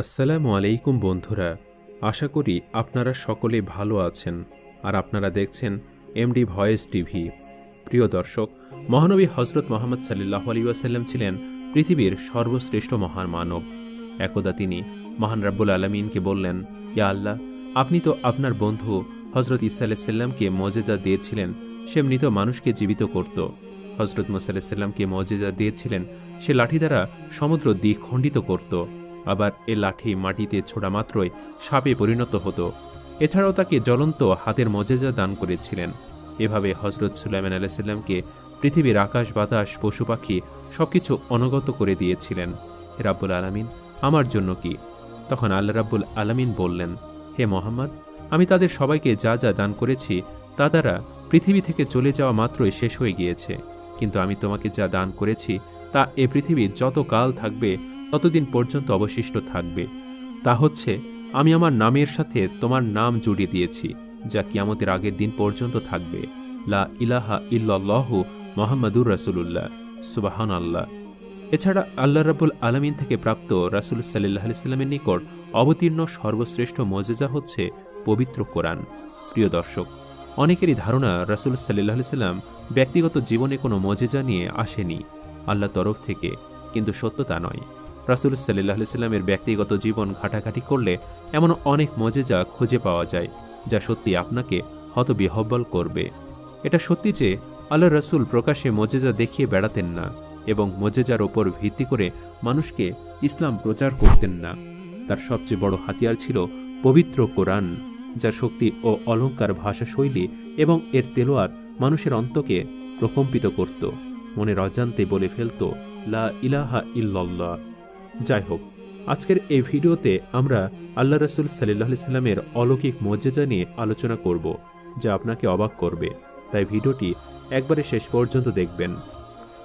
আসসালামু আলাইকুম বন্ধুরা, আশা করি আপনারা সকলে ভালো আছেন আর আপনারা দেখছেন এমডি ভয়েস টিভি। প্রিয় দর্শক, মহানবী হজরত মোহাম্মদ সাল্লাল্লাহু আলাইহি ওয়াসাল্লাম ছিলেন পৃথিবীর সর্বশ্রেষ্ঠ মহান মানব। একদা তিনি মহান রাব্বুল আলামিনকে বললেন, ইয়া আল্লাহ, আপনি তো আপনার বন্ধু হজরত ঈসা আলাইহিস সালামকে মুজিজা দিয়েছিলেন, সে এমনিত মানুষকে জীবিত করত। হজরত মুসা আলাইহিস সালামকে মুজিজা দিয়েছিলেন, সে লাঠি দ্বারা সমুদ্র দ্বিখণ্ডিত করত। আবার এ লাঠি মাটিতে ছোড়া মাত্রই সাপে পরিণত হতো। এছাড়াও তাকে জ্বলন্ত হাতের মুজিজা দান করেছিলেন। এভাবে হজরত সুলাইমান আলাইহিস সালামকে পৃথিবীর আকাশ বাতাস পশু পাখি সবকিছু অনুগত করে দিয়েছিলেন। হে রাব্বুল আলামিন, আমার জন্য কি? তখন আল্লাহ রাব্বুল আলামিন বললেন, হে মোহাম্মদ, আমি তাদের সবাইকে যা যা দান করেছি তা দ্বারা পৃথিবী থেকে চলে যাওয়া মাত্রই শেষ হয়ে গিয়েছে, কিন্তু আমি তোমাকে যা দান করেছি তা এ পৃথিবী যত কাল থাকবে ততদিন পর্যন্ত অবশিষ্ট থাকবে। তা হচ্ছে, আমি আমার নামের সাথে তোমার নাম জুড়িয়ে দিয়েছি, যা কিয়ামতের আগের দিন পর্যন্ত থাকবে। লা ইলাহা ইল্লাল্লাহু মুহাম্মাদুর রাসূলুল্লাহ, সুবহানাল্লাহ। এছাড়া আল্লাহ রাব্বুল আলামিন থেকে প্রাপ্ত রাসূল সাল্লাল্লাহু আলাইহি সাল্লামের নিকট অবতীর্ণ সর্বশ্রেষ্ঠ মুজিজা হচ্ছে পবিত্র কোরআন। প্রিয় দর্শক, অনেকেরই ধারণা রাসূল সাল্লাল্লাহু আলাইহি সাল্লাম ব্যক্তিগত জীবনে কোনো মুজিজা নিয়ে আসেনি আল্লাহর তরফ থেকে, কিন্তু সত্য তা নয়। রাসূল সাল্লাল্লাহু আলাইহি সাল্লামের ব্যক্তিগত জীবন ঘাটাঘাটি করলে এমন অনেক মুজিজা খুঁজে পাওয়া যায় যা সত্যি আপনাকে হতবিহ্বল করবে। এটা সত্যি যে আল্লাহ রাসূল প্রকাশ্যে মুজিজা দেখিয়ে বেড়াতেন না এবং মুজিজার ওপর ভিত্তি করে মানুষকে ইসলাম প্রচার করতেন না। তার সবচেয়ে বড় হাতিয়ার ছিল পবিত্র কোরআন, যার শক্তি ও অলংকার ভাষাশৈলী এবং এর তেলাওয়াত মানুষের অন্তকে প্রকম্পিত করত, মনের অজান্তে বলে ফেলত, লা ইলাহা ইল্লাল্লাহ। যাই হোক, আজকের এই ভিডিওতে আমরা আল্লাহ রাসূল সাল্লাল্লাহু আলাইহি সাল্লামের অলৌকিক মুজিজা নিয়ে আলোচনা করব, যা আপনাকে অবাক করবে। তাই ভিডিওটি একবারে শেষ পর্যন্ত দেখবেন।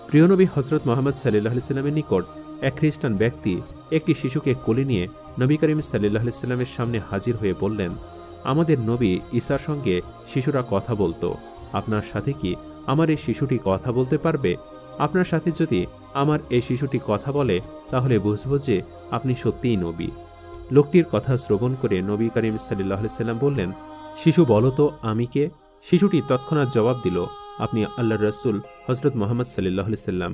প্রিয় নবী হযরত মুহাম্মদ সাল্লাল্লাহু আলাইহি সাল্লামের নিকট এক খ্রিস্টান ব্যক্তি একটি শিশুকে কোলে নিয়ে নবী করিম সাল্লাল্লাহু আলাইহি সাল্লামের সামনে হাজির হয়ে বললেন, আমাদের নবী ঈসার সঙ্গে শিশুরা কথা বলতো, আপনার সাথে কি আমার এই শিশুটি কথা বলতে পারবে? আপনার সাথে যদি আমার এই শিশুটি কথা বলে তাহলে বুঝব যে আপনি সত্যিই নবী। লোকটির কথা শ্রবণ করে নবী করিম সাল্লাল্লাহু আলাইহি সাল্লাম বললেন, শিশু বলো তো আমি কে? শিশুটি তৎক্ষণাৎ জবাব দিল, আপনি আল্লাহর রাসূল হযরত মুহাম্মদ সাল্লাল্লাহু আলাইহি সাল্লাম।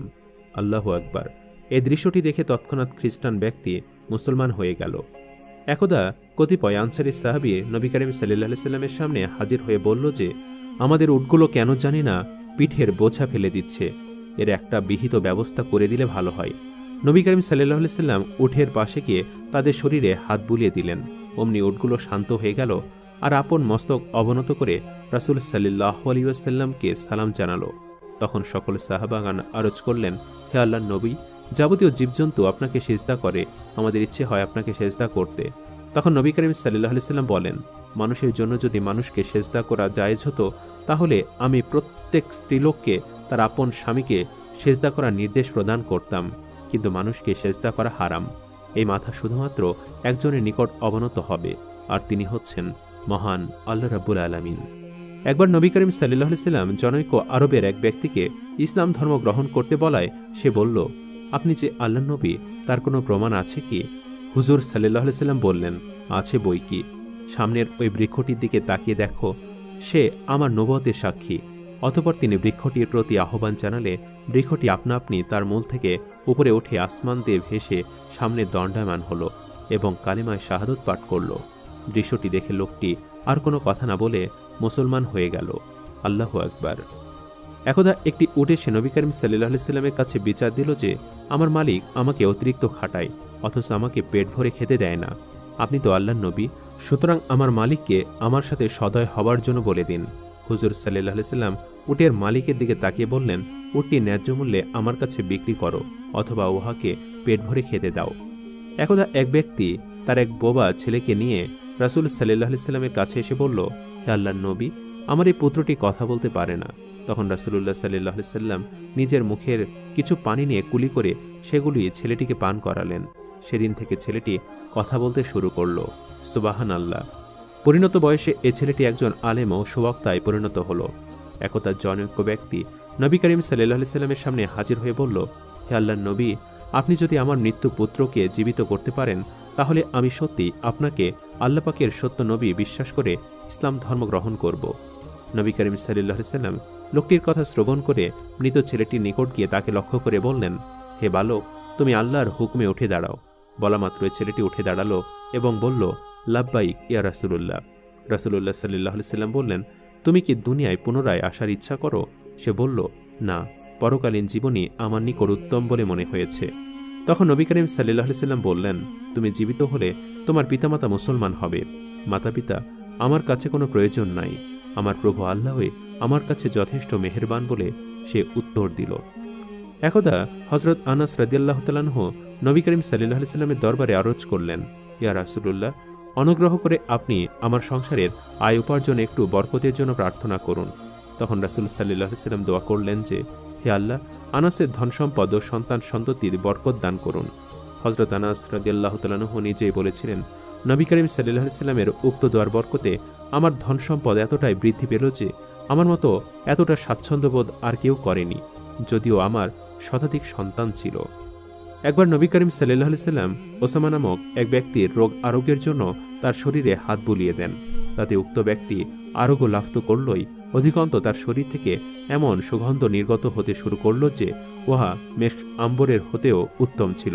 আল্লাহু আকবার। এই দৃশ্যটি দেখে তৎক্ষণাৎ খ্রিস্টান ব্যক্তি মুসলমান হয়ে গেল। একদা কতিপয় আনসারী সাহাবী নবী করিম সাল্লাল্লাহু আলাইহি সাল্লামের সামনে হাজির হয়ে বলল যে, আমাদের উটগুলো কেন জানি না পিঠের বোঝা ফেলে দিচ্ছে, এর একটা বিহিত ব্যবস্থা করে দিলে ভালো হয়। নবী করিম সাল্লাল্লাহু আলাইহি সাল্লাম উটের পাশে গিয়ে তাদের শরীরে হাত বুলিয়ে দিলেন। অমনি উটগুলো শান্ত হয়ে গেল আর আপন মস্তক অবনত করে রাসূল সাল্লাল্লাহু আলাইহি ওয়াসাল্লামকে সালাম জানালো। তখন সকল সাহাবাগণ আরজ করলেন, হে আল্লাহর নবী, যাবতীয় জীবজন্তু আপনাকে সিজদা করে, আমাদের ইচ্ছে হয় আপনাকে সিজদা করতে। তখন নবী করিম সাল্লাল্লাহু আলাইহি সাল্লাম বলেন, মানুষের জন্য যদি মানুষকে সিজদা করা জায়েজ হতো তাহলে আমি প্রত্যেক স্ত্রীলোককে তার আপন স্বামীকে সিজদা করার নির্দেশ প্রদান করতাম, কিন্তু মানুষকে সিজদা করা হারাম। এই মাথা শুধুমাত্র একজনের নিকট অবনত হবে, আর তিনি হচ্ছেন মহান আল্লাহ রাব্বুল আলামিন। একবার নবী করিম সাল্লাল্লাহু আলাইহি সাল্লাম জনৈক আরবের এক ব্যক্তিকে ইসলাম ধর্ম গ্রহণ করতে বলায় সে বলল, আপনি যে আল্লাহর নবী তার কোনো প্রমাণ আছে কি? হুজুর সাল্লাল্লাহু আলাইহি সাল্লাম বললেন, আছে বই কি, সামনের ওই বৃক্ষটির দিকে তাকিয়ে দেখো, সে আমার নবুয়তের সাক্ষী। অতঃপর তিনি বৃক্ষটির প্রতি আহ্বান জানালে বৃক্ষটি আপনা আপনি তার মূল থেকে উপরে উঠে আসমান দিয়ে ভেসে সামনে দণ্ডায়মান হল এবং কালিমায় শাহাদত পাঠ করল। দৃশ্যটি দেখে লোকটি আর কোনো কথা না বলে মুসলমান হয়ে গেল। আল্লাহু আকবার। একদা একটি উট এসে নবী করিম সাল্লাল্লাহু আলাইহি সাল্লামের কাছে বিচার দিল যে, আমার মালিক আমাকে অতিরিক্ত খাটায়, অথচ আমাকে পেট ভরে খেতে দেয় না। আপনি তো আল্লাহর নবী, সুতরাং আমার মালিককে আমার সাথে সদয় হবার জন্য বলে দিন। হুজুর সাল্লাল্লাহু আলাইহি সাল্লাম উটের মালিকের দিকে তাকিয়ে বললেন, উটটি ন্যায্য মূল্যে আমার কাছে বিক্রি করো, অথবা উহাকে পেট ভরে খেতে দাও। একদা এক ব্যক্তি তার এক বোবা ছেলেকে নিয়ে রাসূল সাল্লাল্লাহু আলাইহি সাল্লামের কাছে এসে বলল, হে আল্লাহর নবী, আমার এই পুত্রটি কথা বলতে পারে না। তখন রাসূলুল্লাহ সাল্লাল্লাহু আলাইহি সাল্লাম নিজের মুখের কিছু পানি নিয়ে কুলি করে সেগুলি ছেলেটিকে পান করালেন। সেদিন থেকে ছেলেটি কথা বলতে শুরু করল। সুবহানাল্লাহ। পরিণত বয়সে এ ছেলেটি একজন আলেম ও সুবক্তায় পরিণত হল। একদা জনৈক ব্যক্তি নবী করিম সাল্লাল্লাহু আলাইহি সাল্লামের সামনে হাজির হয়ে বলল, হে আল্লাহর নবী, আপনি যদি আমার মৃত্যু পুত্রকে জীবিত করতে পারেন তাহলে আমি সত্যি আপনাকে আল্লাহ পাকের সত্য নবী বিশ্বাস করে ইসলাম ধর্ম গ্রহণ করব। নবী করিম সাল্লাল্লাহু আলাইহি ওয়াসাল্লাম লোকটির কথা শ্রবণ করে মৃত ছেলেটির নিকট গিয়ে তাকে লক্ষ্য করে বললেন, হে বালক, তুমি আল্লাহর হুকুমে উঠে দাঁড়াও। বলা মাত্রই ছেলেটি উঠে দাঁড়ালো এবং বলল, লাব্বাইক ইয়া রাসূলুল্লাহ। রাসূলুল্লাহ সাল্লাল্লাহু আলাইহি ওয়াসাল্লাম বললেন, তুমি কি দুনিয়ায় পুনরায় আসার ইচ্ছা করো? সে বলল, না, পরকালীন জীবনই আমার নিকট উত্তম বলে মনে হয়েছে। তখন নবী করিম সাল্লাল্লাহু আলাইহি ওয়াসাল্লাম বললেন, তুমি জীবিত হলে তোমার পিতামাতা মুসলমান হবে। মাতা পিতা আমার কাছে কোনো প্রয়োজন নাই, আমার প্রভু আল্লাহই আমার কাছে যথেষ্ট মেহেরবান বলে সে উত্তর দিল। একদা হযরত আনাস রাদিয়াল্লাহু তাআলা আনহু নবী করিম সাল্লাল্লাহু আলাইহি ওয়াসাল্লামের দরবারে আরজ করলেন, ইয়া রাসূলুল্লাহ, অনুগ্রহ করে আপনি আমার সংসারের আয় উপার্জনে একটু বরকতের জন্য প্রার্থনা করুন। তখন রাসূল সাল্লাল্লাহু আলাইহি ওয়াসাল্লাম দোয়া করলেন যে, হে আল্লাহ, আনাসের ধন সম্পদ ও সন্তান সন্ততির বরকত দান করুন। হযরত আনাস রাদিয়াল্লাহু তাআলা আনহু নিজেই বলেছিলেন, নবী করিম সাল্লাল্লাহু আলাইহি ওয়াসাল্লামের উক্ত দোয়ার বরকতে আমার ধন সম্পদ এতটাই বৃদ্ধি পেল যে আমার মতো এতটা স্বাচ্ছন্দ্যবোধ আর কেউ করেনি, যদিও আমার শতাধিক সন্তান ছিল। একবার নবী করিম সাল্লাল্লাহু আলাইহি ওয়াসাল্লাম ওসামা নামক এক ব্যক্তির রোগ আরোগ্যের জন্য তার শরীরে হাত বুলিয়ে দেন। তাতে উক্ত ব্যক্তি আরোগ্য লাভ তো করলই, অধিকন্ত তার শরীর থেকে এমন সুগন্ধ নির্গত হতে শুরু করল যে উহা মেশক আম্বরের হতেও উত্তম ছিল।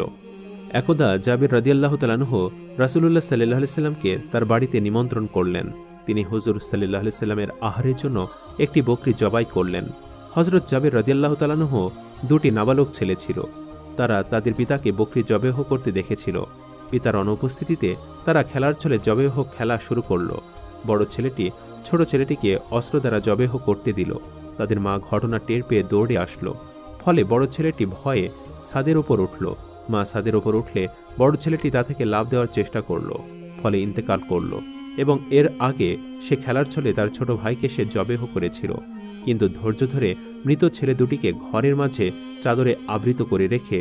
একদা জাবির রাদিয়াল্লাহু তাআলা আনহু রাসূলুল্লাহ সাল্লাল্লাহু আলাইহি ওয়াসাল্লামকে তার বাড়িতে নিমন্ত্রণ করলেন। তিনি হুজুর সাল্লাল্লাহু আলাইহি ওয়াসাল্লামের আহারের জন্য একটি বকরি জবাই করলেন। হযরত জাবির রাদিয়াল্লাহু তাআলা আনহু দুটি নাবালক ছেলে ছিল। তারা তাদের পিতাকে বকরি জবেহ করতে দেখেছিল। পিতার অনুপস্থিতিতে তারা খেলার ছলে জবেহ খেলা শুরু করল। বড় ছেলেটি ছোট ছেলেটিকে অস্ত্র দ্বারা জবেহ করতে দিল। তাদের মা ঘটনা টের পেয়ে দৌড়ে আসলো। ফলে বড় ছেলেটি ভয়ে ছাদের উপর উঠল। মা ছাদের উপর উঠলে বড় ছেলেটি তা থেকে লাফ দেওয়ার চেষ্টা করল, ফলে ইন্তেকাল করল। এবং এর আগে সে খেলার ছলে তার ছোট ভাইকে সে জবেহ করেছিল, কিন্তু ধৈর্য ধরে মৃত ছেলে দুটিকে ঘরের মাঝে চাদরে আবৃত করে রেখে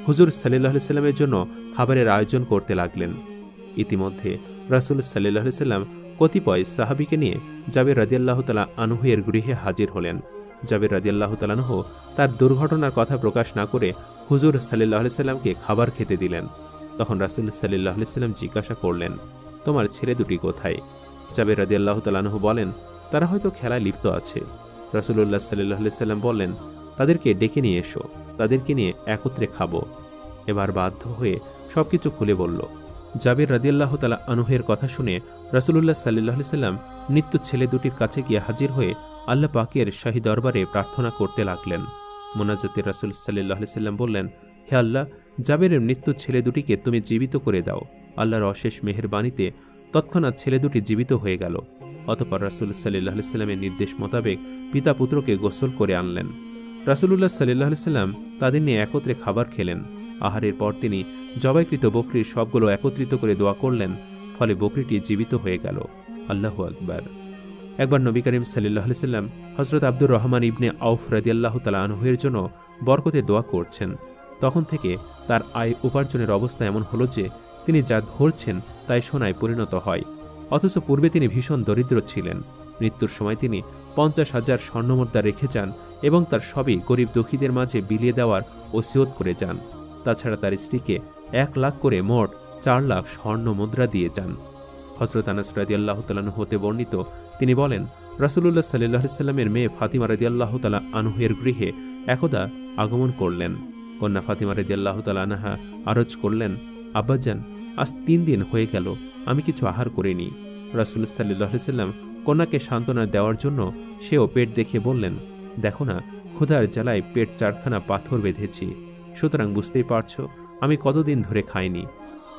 হুজুর সাল্লাল্লাহু আলাইহি ওয়াসাল্লামের জন্য খাবারের আয়োজন করতে লাগলেন। ইতিমধ্যে রাসূল সাল্লাল্লাহু আলাইহি ওয়াসাল্লাম কতিপয় সাহাবীকে নিয়ে জাবির রাদিয়াল্লাহু তাআলা আনহু এর গৃহে হাজির হলেন। জাবির রাদিয়াল্লাহু তাআলা আনহু তার দুর্ঘটনার কথা প্রকাশ না করে হুজুর সাল্লাল্লাহু আলাইহি ওয়াসাল্লামকে খাবার খেতে দিলেন। তখন রাসূল সাল্লাল্লাহু আলাইহি ওয়াসাল্লাম জিজ্ঞাসা করলেন, তোমার ছেলে দুটি কোথায়? জাবির রাদিয়াল্লাহু তাআলা আনহু বলেন, তারা হয়তো খেলায় লিপ্ত আছে। রাসূলুল্লাহ সাল্লাল্লাহু আলাইহি ওয়াসাল্লাম বললেন, তাদেরকে ডেকে নিয়ে এসো, তাদেরকে নিয়ে একত্রে খাবো। এবার বাধ্য হয়ে সবকিছু খুলে বলল। জাবির রাদিয়াল্লাহু তাআলা আনহুর কথা শুনে রাসূলুল্লাহ সাল্লাল্লাহু আলাইহি ওয়াসাল্লাম মৃত্যু ছেলে দুটির কাছে গিয়ে হাজির হয়ে আল্লাহ পাকের শাহী দরবারে প্রার্থনা করতে লাগলেন। মোনাজাতে রাসূল সাল্লাল্লাহু আলাইহি ওয়াসাল্লাম বললেন, হে আল্লাহ, জাবিরের মৃত্যু ছেলে দুটিকে তুমি জীবিত করে দাও। আল্লাহর অশেষ মেহেরবানিতে তৎক্ষণাৎ ছেলে দুটি জীবিত হয়ে গেল। অতঃপর রাসূল সাল্লাল্লাহু আলাইহি ওয়াসাল্লামের নির্দেশ মোতাবেক পিতা পুত্রকে গোসল করে আনলেন। রাসূলুল্লাহ সাল্লাল্লাহু আলাইহি ওয়াসাল্লাম তাদের নিয়ে একত্রে খাবার খেলেন। আহারের পর তিনি জবাইকৃত বকরির সবগুলো একত্রিত করে দোয়া করলেন, ফলে বকরিটি জীবিত হয়ে গেল। আল্লাহু আকবার। একবার নবী করিম সাল্লাল্লাহু আলাইহি ওয়াসাল্লাম হযরত আব্দুর রহমান ইবনে আউফ রাদিয়াল্লাহু তাআলা আনহুর জন্য বরকতে দোয়া করছেন। তখন থেকে তার আয় উপার্জনের অবস্থা এমন হলো যে তিনি যা ধরছেন তাই সোনায় পরিণত হয়। অথচ পূর্বে তিনি ভীষণ দরিদ্র ছিলেন। মৃত্যুর সময় তিনি 50,000 স্বর্ণমুদ্রা রেখে যান এবং তার সবই গরিব দুঃখীদের মাঝে বিলিয়ে দেওয়ার ওসিয়ত করে যান। তাছাড়া তার স্ত্রীকে 1 লাখ করে মোট 4 লাখ স্বর্ণ মুদ্রা দিয়ে যান। হযরত আনাস রাদিয়াল্লাহু তাআলা আনহু হতে বর্ণিত, তিনি বলেন, রাসূলুল্লাহ সাল্লাল্লাহু আলাইহি ওয়াসাল্লামের মেয়ে ফাতিমা রাদিয়াল্লাহু তাআলা আনহুর গৃহে একদা আগমন করলেন। কন্যা ফাতিমা রাদিয়াল্লাহু তাআলা আনহা আরজ করলেন, আব্বাজান, আজ 3 দিন হয়ে গেল আমি কিছু আহার করিনি। রাসূল সাল্লাল্লাহু আলাইহি ওয়াসাল্লাম কন্যাকে সান্ত্বনা দেওয়ার জন্য সেও পেট দেখে বললেন, দেখো না, ক্ষুধার জ্বালায় পেট 4খানা পাথর বেঁধেছি, সুতরাং বুঝতেই পারছো আমি কতদিন ধরে খাইনি।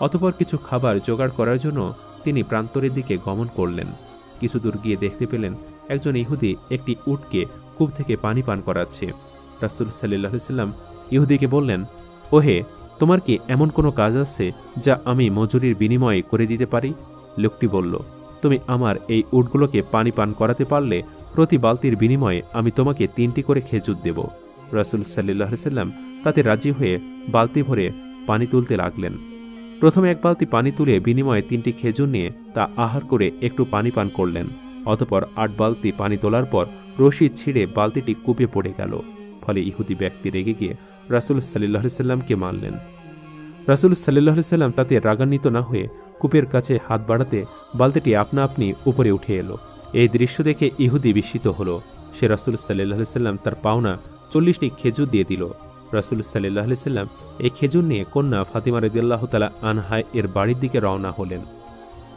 অতঃপর কিছু খাবার জোগাড় করার জন্য তিনি প্রান্তরের দিকে গমন করলেন। কিছু দূর গিয়ে দেখতে পেলেন একজন ইহুদি একটি উটকে কূপ থেকে পানি পান করাচ্ছে। রাসূল সাল্লাল্লাহু আলাইহি ওয়াসাল্লাম ইহুদিকে বললেন, ওহে, তোমার কি এমন কোনো কাজ আছে যা আমি মজুরির বিনিময়ে করে দিতে পারি? লোকটি বলল, তুমি আমার এই উটগুলোকে পানি পান করাতে পারলে প্রতি বালতির বিনিময়ে আমি তোমাকে 3টি করে খেজুর দেব। রাসূল সাল্লাল্লাহু আলাইহি ওয়াসাল্লাম তাতে রাজি হয়ে বালতি ভরে পানি তুলতে লাগলেন। প্রথমে 1 বালতি পানি তুলে বিনিময়ে 3টি খেজুর নিয়ে তা আহার করে একটু পানি পান করলেন। অতঃপর 8 বালতি পানি তোলার পর রশি ছিঁড়ে বালতিটি কূপে পড়ে গেল। ফলে ইহুদি ব্যক্তি রেগে গিয়ে রাসূল সাল্লাল্লাহু আলাইহি ওয়াসাল্লামকে মারলেন। রাসূল সাল্লাল্লাহু আলাইহি সাল্লাম তাতে রাগান্বিত না হয়ে কূপের কাছে হাত বাড়াতে বালতিটি আপনা আপনি উপরে উঠে এলো। এই দৃশ্য দেখে ইহুদি বিস্মিত হল। সে রাসূল সাল্লাল্লাহু আলাইহি সাল্লাম তার পাওনা 40টি খেজুর দিয়ে দিল। রাসূল সাল্লাল্লাহু আলাইহি সাল্লাম এই খেজুর নিয়ে কন্যা ফাতিমা রাদিয়াল্লাহু তাআলা আনহা এর বাড়ির দিকে রওনা হলেন।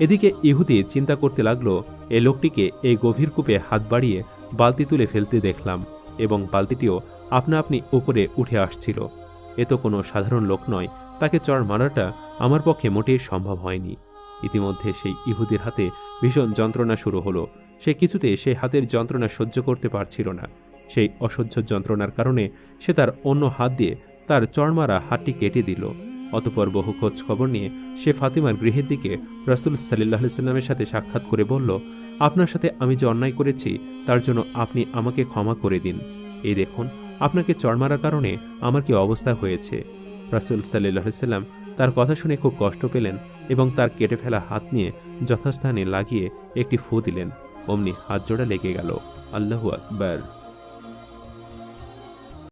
এদিকে ইহুদি চিন্তা করতে লাগলো, এই লোকটিকে এই গভীর কূপে হাত বাড়িয়ে বালতি তুলে ফেলতে দেখলাম এবং বালতিটিও আপনা আপনি উপরে উঠে আসছিল। এ তো কোনো সাধারণ লোক নয়, তাকে চড় মারাটা আমার পক্ষে মোটেই সম্ভব হয়নি। ইতিমধ্যে সেই ইহুদির হাতে ভীষণ যন্ত্রণা শুরু হলো। সে কিছুতে সেই হাতের যন্ত্রণা সহ্য করতে পারছিল না। সেই অসহ্য যন্ত্রণার কারণে সে তার অন্য হাত দিয়ে তার চড়মারা হাতটি কেটে দিল। অতঃপর বহু খোঁজ খবর নিয়ে সে ফাতিমার গৃহের দিকে রাসূল সাল্লাল্লাহু আলাইহি সাল্লামের সাথে সাক্ষাৎ করে বলল, আপনার সাথে আমি যে অন্যায় করেছি তার জন্য আপনি আমাকে ক্ষমা করে দিন। এই দেখুন আপনাকে চড়মারার কারণে আমার কি অবস্থা হয়েছে। রাসূল সাল্লাল্লাহু আলাইহি সাল্লাম তার কথা শুনে খুব কষ্ট পেলেন এবং তার কেটে ফেলা হাত নিয়ে যথাস্থানে লাগিয়ে একটি ফু দিলেন। অমনি হাত জোড়া লেগে গেল। আল্লাহু আকবার।